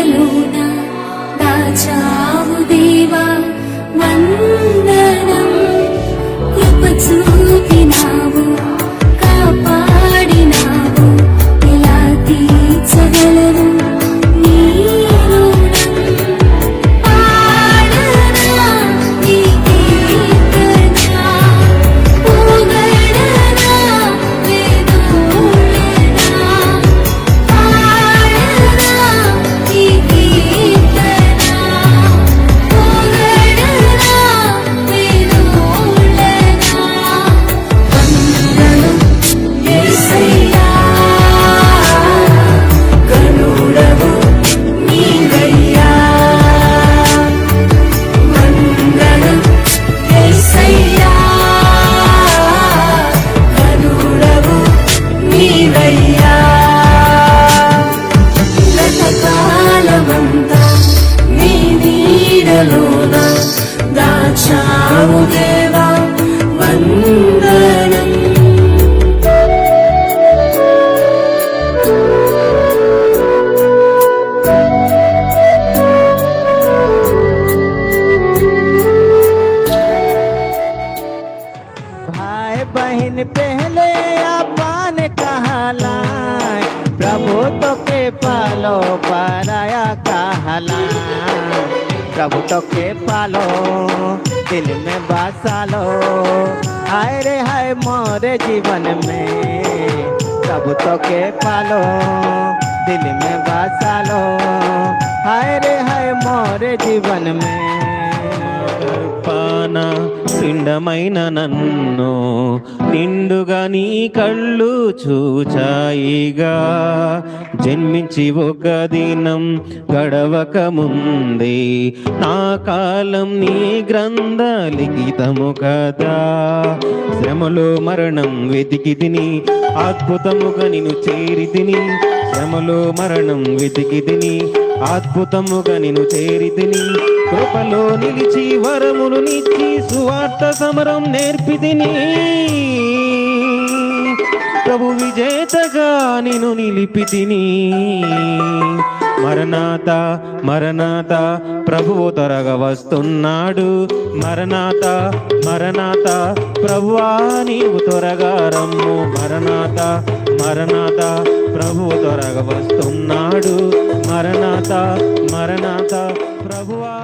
నీడలోన దాచావు దేవా వందనం. కృప చూపినావు, కాపాడినావు, ఎలా తీర్చగలను నీ రుణం. పాడనా నీ కీర్తన, పొగడనా వేదోళనా. పాడనా నీ కీర్తన, పొగడనా వేదోళనా. వందనం యేసయ్యా, కరుణవు నీవయ్యా. వందనం యేసయ్యా, కరుణవు నీవయ్యా. గతకాలమంతా నీ నీడలోన దాచావు దేవా వందనం. भाई बहन पहले अपन कहलाए, प्रभु तो के पालो पराया कहलाए। प्रभु तो के पालो दिल में बसा लो, हाय रे हाय मोरे जीवन में। प्रभु तो के पालो दिल में बसा लो, हाय रे हाय मोरे जीवन में। పాన పిండమైన నన్ను నిండుగా నీ కళ్ళు చూచాయిగా. జన్మించి ఒక దినం గడవక ముందే నా కాలం నీ గ్రంథ లిఖితము కదా. శ్రమలో మరణం వెతికి తిని అద్భుతముగా నిన్ను చేరి తిని. శ్రమలో మరణం వెతికి తిని అద్భుతముగా నిన్ను చేరి తిని. కృపలో నిలిచి వరములు నిచ్చి సువార్త సమరం నేర్పి తిని. ప్రభు విజేతగా నిన్ను నిలిపి తిని. మరణాత మరణాత ప్రభువు త్వరగా వస్తున్నాడు. మరణాత మరణాత ప్రభువా నీవు త్వరగా రమ్ము. మరణాత మరణాత ప్రభువు త్వరగా వస్తున్నాడు. మరణాత మరణాత ప్రభువా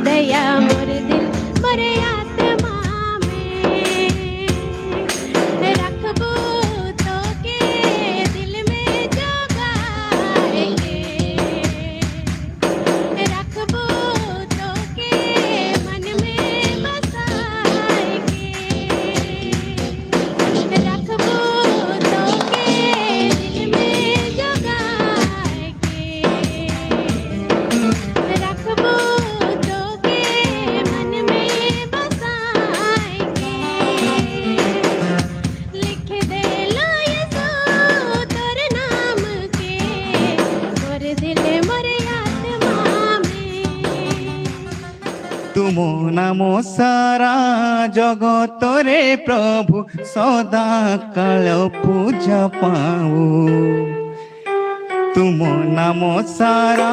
दया मोर दिल मोरे आत्मा में रखबो तो के दिल में जोगाएंगे। रखबो तो के मन में बसाएंगे। रखबो तो के दिल में जोगाएंगे। रखबो तुमो नामो सारा जगतरे प्रभु सदा काल पूजा पाऊ। तुमो नामो सारा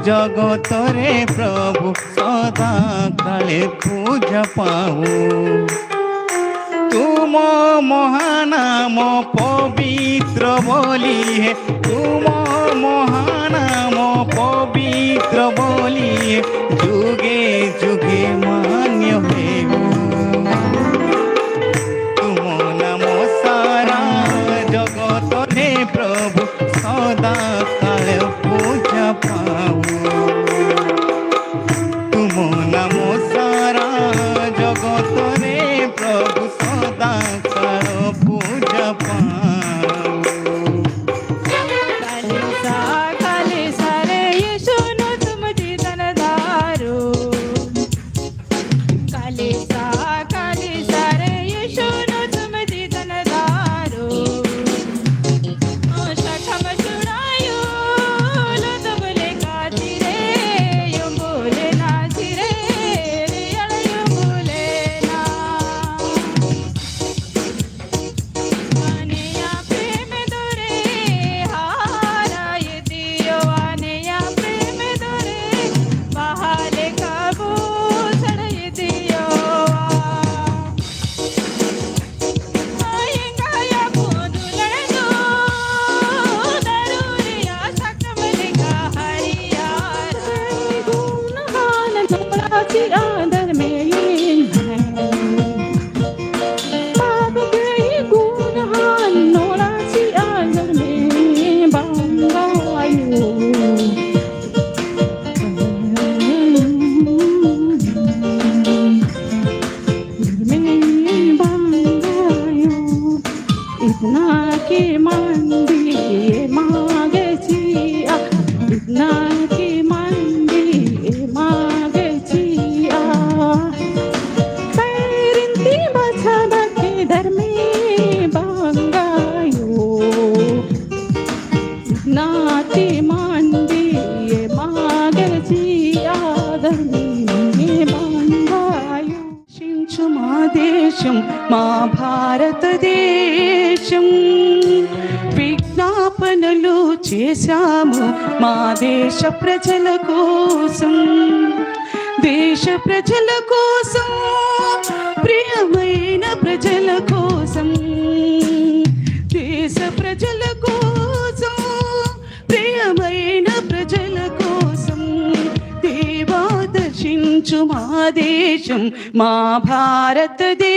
जगतरे प्रभु सदा काले पूजा पाऊ। तुम महानाम पवित्र बोली है, तुम महानाम पवित्र बोली है, जुगे जुगे मान्य है। तुम नामो सारा जगत रे प्रभु सदा काल पूजा पाऊ। तुम नामो सारा जगत रे प्रभु सदा काल पूजा पाऊ। మా దేశం మా భారతదేశం. విజ్ఞాపనలు చేశాము మా దేశ ప్రజల కోసం, దేశ ప్రజల కోసం, ప్రియమైన ప్రజల కోసం, దేశ ప్రజల కోసం, ప్రియమైన ప్రజల కోసం. దేవా దర్శించు మా దేశం మా భారతదేశం.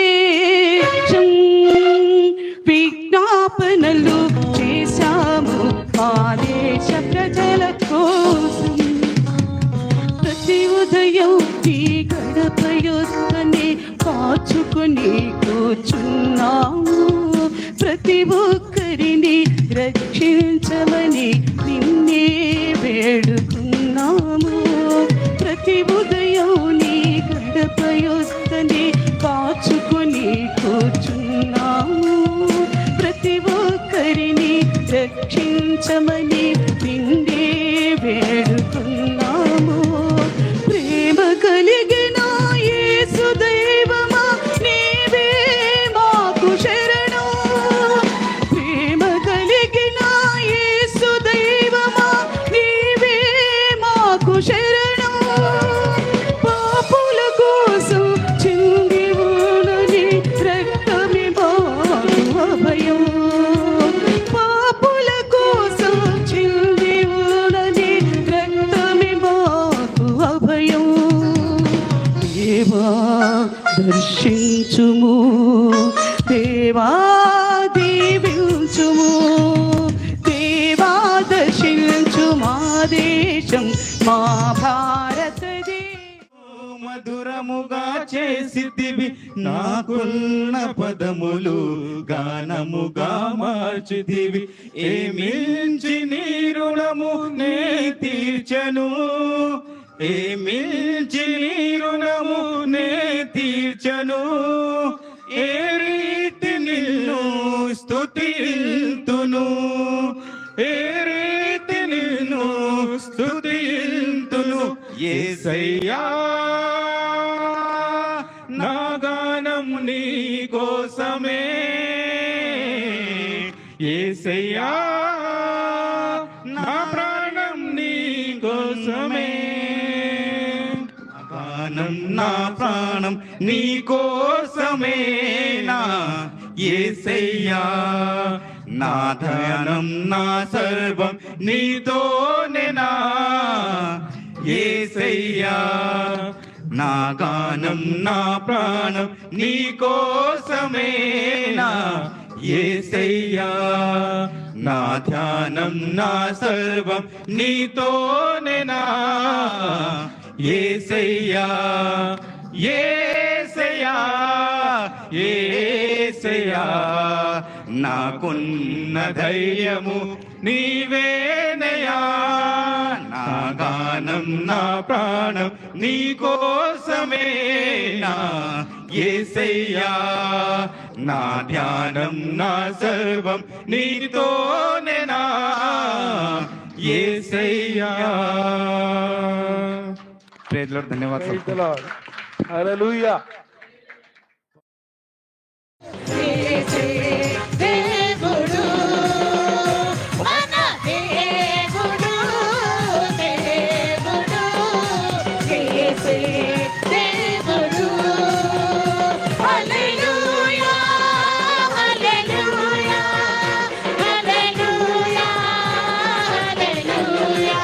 విజ్ఞాపనలు చేశాము మా దేశ ప్రజల కోసం. ప్రతి ఉదయం ఈ గడప యొక్కనే కాచుకొని కూర్చున్నాము. ప్రతి ఒక్కరిని రక్షించమని నిన్నే వేడుకున్నాము. ప్రతి ఉదయం నీ గడప యొక్కనే కాచుకొని కూర్చున్నాము. ప్రతి ఒక్కరిని రక్షించమని నిన్నే వేడుకున్నాము. ప్రేమ కలిగిన యేసు దైవమా నీవే మాకు శరణం. ప్రేమ కలిగిన యేసు దైవమా నీవే మాకు శరణం. పాపుల కోసం చింది ఊనని రక్తమే మాకు అభయం. పాపుల కోసం చింది ఊనని రక్తమే మాకు అభయం. దేవా దర్శించుము, దేవా దీవించుము, దేవా దర్శించు మా దేశం మా భారతదేశం. మధురముగా చేసిదివి నాకున్న పదములు గానముగా మార్చిదివి. ఏమించి నీ రుణము నే తీర్చను, ఏమించి నీ రుణము నే తీర్చను. ఏ రీతి నిన్ను స్తుతింతును, ఏ రీతి నిన్ను స్తుతింతును. యేసయ్యా నా గానం నీ కోసమే, యేసయ్యా నా ప్రాణం నీ కోసమే. గానం నా ప్రాణం నీ కోసమే నా యేసయ్యా. నా ధ్యానం నా సర్వం నీతోనే నా యేసయ్యా. నా గానం నా ప్రాణం నీ కోసమే నా యేసయ్యా. నా ధ్యానం నా సర్వం నీతోనే నా యేసయ్యా. యేసయ్యా యేసయ్యా నాకున్న ధైర్యము నీవేనయా. నా గానం నా ప్రాణం నీ కోసమే నా యేసయ్యా. నా ధ్యానం నా సర్వం నీతోనే నా యేసయ్యా. Praise lord. ధన్యవాదాలు. హల్లెలూయా. దేవుడు మన దేవుడు, దేవుడు యేసే దేవుడు. హల్లెలూయా హల్లెలూయా హల్లెలూయా హల్లెలూయా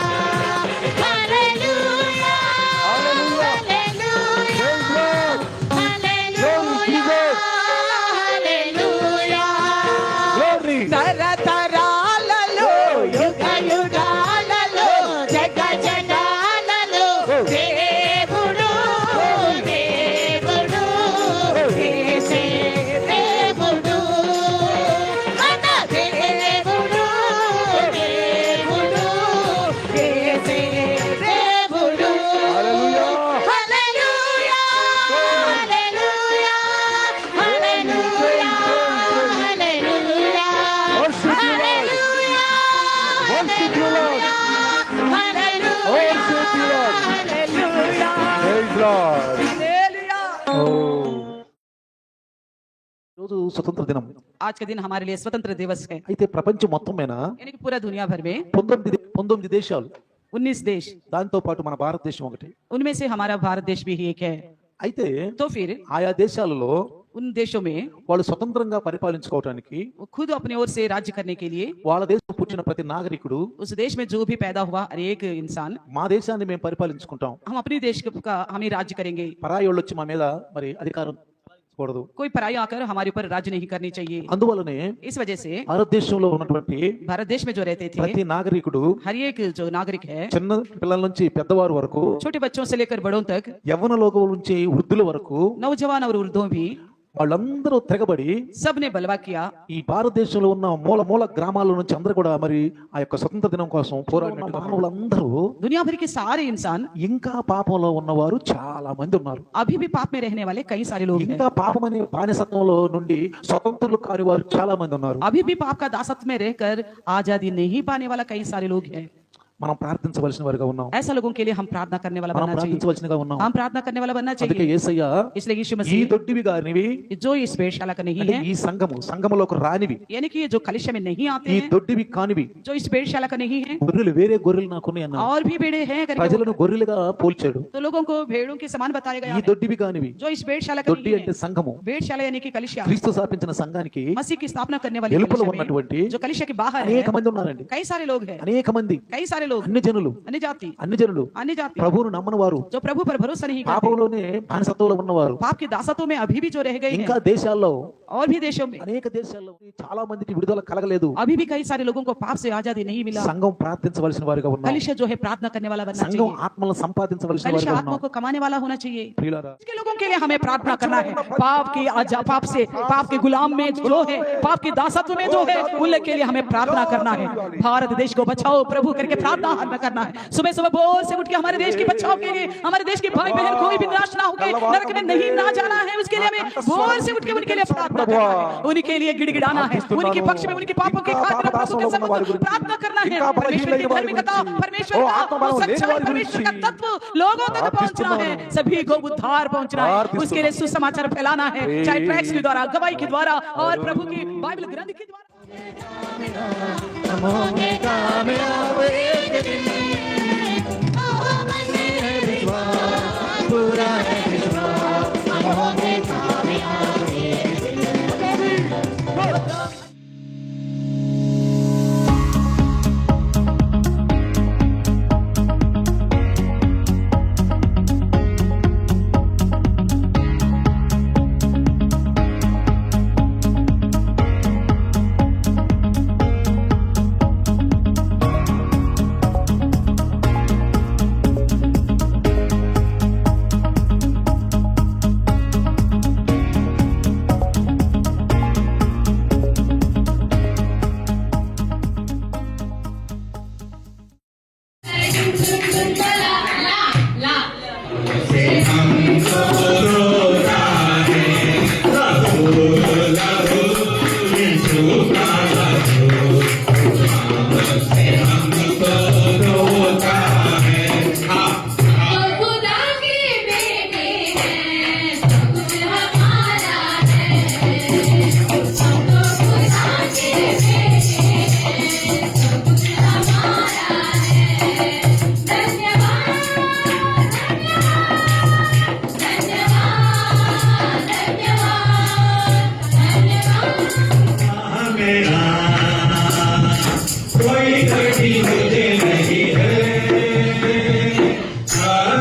హల్లెలూయా హల్లెలూయా రోజు స్వతంత్ర దినం. आज का दिन हमारे लिए स्वतंत्र दिवस है, అయితే ప్రపంచం మొత్తం మీద यानी कि पूरा दुनिया भर में 19 దేశాలు, 19 देश, దాంతో పాటు మన భారతదేశం ఒకటి. उनमें से हमारा भारत देश भी एक है. అయితే तो फिर ఆయా దేశాలలో उन देशों में వాళ్ళు స్వతంత్రంగా పరిపాలించుకోవడానికి वो खुद अपने ओर से राज्य करने के लिए వాళ్ళ దేశం పుట్టిన ప్రతి నాగరికుడు उस देश में जो भी पैदा हुआ हर एक इंसान, మా దేశాన్ని మేము పరిపాలించుకుంటాం, हम अपने देश का हम ही राज्य करेंगे, పరాయి వాళ్ళు వచ్చి మా మీద మరి అధికారం కూడదు. कोई पराई आकर हमारे ऊपर राज्य नहीं करनी चाहिए. అందువల్లనే इस वजह से భారతదేశంలో ఉన్నటువంటి भारत देश में जो रहते थे ప్రతి నాగరికుడు हर एक जो नागरिक है, చిన్న పిల్లల నుంచి పెద్దవారు వరకు, छोटे बच्चों से लेकर बड़ों तक, యవ్వన లోకం నుంచి వృద్ధుల వరకు नौजवान और वृद्धों भी వాళ్ళందరూ తెగబడి सबने बलवा किया. ఈ భారతదేశంలో ఉన్న మూల మూల గ్రామాల నుంచి అందరూ కూడా మరి ఆ యొక్క స్వతంత్ర దినం కోసం పోరాడిన మానవులందరూ, दुनिया भर के सारे इंसान, ఇంకా పాపంలో ఉన్నవారు చాలా మంది ఉన్నారు. अभी भी पाप में रहने वाले कई सारे लोग हैं. ఇంకా పాపం అనే బానిసత్వంలో నుండి స్వతంత్రులు కాని వారు చాలా మంది ఉన్నారు. अभी भी पाप का दासत्व में रहकर आजादी नहीं पाने वाला कई सारे लोग हैं. మనం ప్రార్థించవలసిన వారిగా ఉన్నాం, ऐसा लोगों के लिए हम प्रार्थना करने वाला మనం बनना चाहिए. ప్రార్థించవలసినగా ఉన్నాం. हम प्रार्थना करने वाला बनना అందుకే चाहिए. యేసయ్య इसलिए यीशु ఈ मसीह దొడ్డివి గారినివి, जो इस वेशशाला का नहीं అంటే है, ఈ సంఘములోకి రానివి, यानी कि ये जो कलिशा में नहीं आते ఈ हैं, దొడ్డివి కానివి जो इस वेशशाला का नहीं है, గొర్రెలు, వేరే గొర్రెలు నాకున్నాయి అన్నారు. और भी भेड़े हैं करके ప్రజలను గొర్రెలుగా పోల్చాడు. तो लोगों को भेड़ों के समान बताया गया ఈ है. దొడ్డివి కానివి, जो इस वेशशाला का దొడ్డి नहीं అంటే है, సంఘము, वेशशाला यानी कि कलिशा, క్రీస్తు స్థాపించిన సంఘానికి मसीह की स्थापना करने वाली వెలుపల कलीसिया में, ఉన్నటువంటి जो कलिशा के बाहर है, అనేక మంది ఉన్నారండి. कई सारे लोग हैं, అనేక మంది कई सारे लोग, అన్ని జనులు, अन्य जाति, అన్ని जाति, ప్రభువును నమ్మని వారు, जो प्रभु पर भरोसा नहीं करते, పాపంలోనే బానిసత్వంలో ఉన్నవారు, पाप के दासत्वों में अभी भी जो रह गए ఇంకా हैं, దేశాల్లో, और भी देशों में అనేక దేశాల్లో చాలా మందికి విడుదల కలగలేదు. अभी भी कई सारे लोगों को पाप से आजादी नहीं मिला. సంఘం ప్రార్థించవలసిన వారిగా ఉన్నాం. कलिशा जो है प्रार्थना करने वाला बनना సంఘం चाहिए. ఆత్మలను సంపాదించవలసిన कलिशा వారిగా आत्मा ఉన్నాం. को कमाने वाला होना चाहिए. ప్రియులారా, इसके लोगों के लिए हमें प्रार्थना करना है. पाप से पाप के गुलाम में जो है, पाप के दासत्व में जो है, उनके लिए हमें प्रार्थना करना है. भारत देश को बचाओ प्रभु करके प्रार्थना करना है. सुबह सुबह भोर से उठ के हमारे देश की बचाव के लिए, हमारे देश के भाई बहन कोई भी निराश ना होकर नरक में नहीं ना जाना है, उसके लिए हमें भोर से उठ के उनके लिए प्रार्थना करना है, उनके लिए गिड़गिड़ाना है, उनके पक्ष में उनके पापों के खातिर प्रभु के सम्मुख प्रार्थना करना है. परमेश्वर की धार्मिकता, परमेश्वर का सच्चाई, परमेश्वर का तत्व लोगों तक पहुंचना है. सभी को उद्धार पहुंचना है. उसके लिए सुसमाचार फैलाना है, चाहे ट्रैक्स के द्वारा, गवाही के द्वारा और प्रभु की बाइबल ग्रंथ के द्वारा. पूरा है विश्वास, हम होंगे कामयाब एक दिन। कोई घटी मुझे नहीं है, चल